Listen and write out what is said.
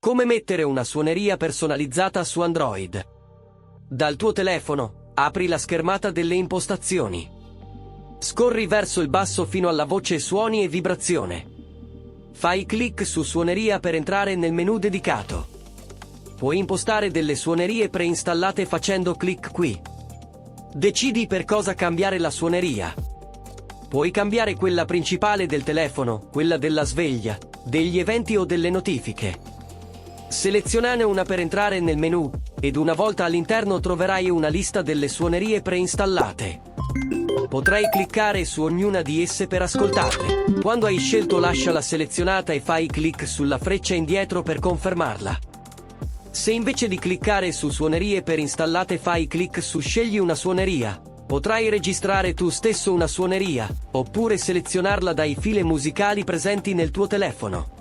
Come mettere una suoneria personalizzata su Android. Dal tuo telefono, apri la schermata delle impostazioni. Scorri verso il basso fino alla voce suoni e vibrazione. Fai clic su Suoneria per entrare nel menu dedicato. Puoi impostare delle suonerie preinstallate facendo clic qui. Decidi per cosa cambiare la suoneria. Puoi cambiare quella principale del telefono, quella della sveglia, degli eventi o delle notifiche. Selezionane una per entrare nel menu, ed una volta all'interno troverai una lista delle suonerie preinstallate. Potrai cliccare su ognuna di esse per ascoltarle. Quando hai scelto lasciala selezionata e fai clic sulla freccia indietro per confermarla. Se invece di cliccare su suonerie per installate fai clic su scegli una suoneria, potrai registrare tu stesso una suoneria, oppure selezionarla dai file musicali presenti nel tuo telefono.